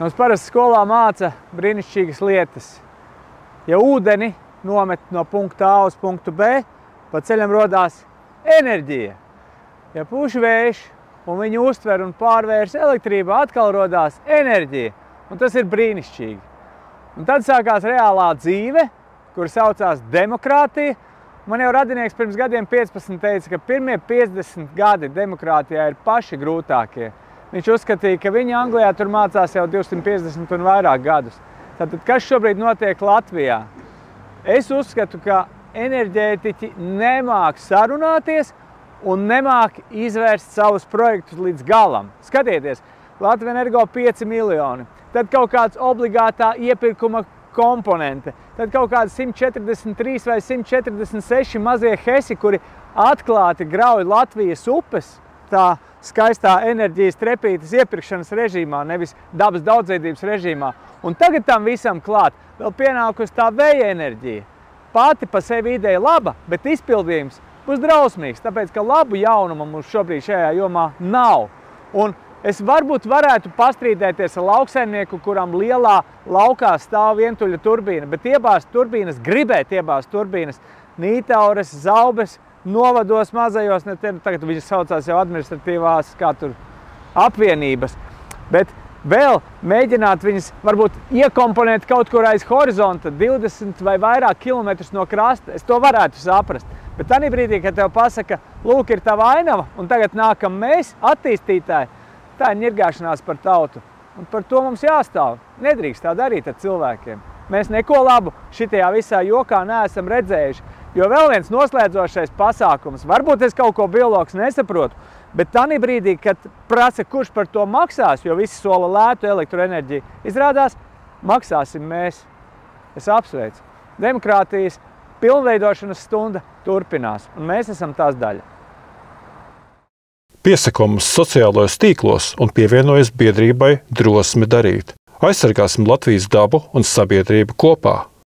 Mums parasti skolā māca brīnišķīgas lietas. Ja ūdeni nomet no punkta A uz punktu B, pa ceļam rodās enerģija. Ja pūš vējš un viņu uztver un pārvērs elektrībā, atkal rodās enerģija. Un tas ir brīnišķīgi. Un tad sākās reālā dzīve, kur saucās demokrātija. Man jau radinieks pirms gadiem 15 teica, ka pirmie 50 gadi demokrātijā ir paši grūtākie. Viņš uzskatīja, ka viņi Anglijā tur mācās jau 250 un vairāk gadus. Tātad, kas šobrīd notiek Latvijā? Es uzskatu, ka enerģētiķi nemāk sarunāties un nemāk izvērst savus projektus līdz galam. Skatieties, Latvija Energo 5 miljoni, tad kaut kāds obligātā iepirkuma komponente, tad kaut kādi 143 vai 146 mazie hesi, kuri atklāti grauj Latvijas upes, tā skaistā enerģijas trepītes iepirkšanas režīmā, nevis dabas daudzveidības režīmā. Un tagad tam visam klāt vēl pienākusi tā vēja enerģija. Pati pa sevi ideja laba, bet izpildījums būs drausmīgs, tāpēc, ka labu jaunumu mums šobrīd šajā jomā nav. Un es varbūt varētu pastrīdēties ar lauksaimnieku, kuram lielā laukā stāv vientuļa turbīna, bet iebāzt turbīnas, gribēt iebāzt turbīnas Nītaures, Zaubes, novados mazajos, tagad viņas saucās jau administratīvās, kā tur, apvienības, bet vēl mēģināt viņas varbūt iekomponēt kaut kur aiz horizonta 20 vai vairāk kilometrus no krasta, es to varētu saprast. Bet tanī brīdī, kad tev pasaka, lūk, ir tava ainava, un tagad nākam mēs, attīstītāji, tā ir ņirgāšanās par tautu. Un par to mums jāstāv. Nedrīkst tā darīt ar cilvēkiem. Mēs neko labu šitajā visā jokā neesam redzējuši. Jo vēl viens noslēdzošais pasākums, varbūt es kaut ko biologs nesaprotu, bet tanī brīdī, kad prasa, kurš par to maksās, jo visi sola lētu elektroenerģiju, izrādās, maksāsim mēs. Es apsveicu. Demokrātijas pilnveidošanas stunda turpinās, un mēs esam tās daļa. Piesako mums sociālajos tīklos un pievienojas biedrībai Drosme darīt. Aizsargāsim Latvijas dabu un sabiedrību kopā!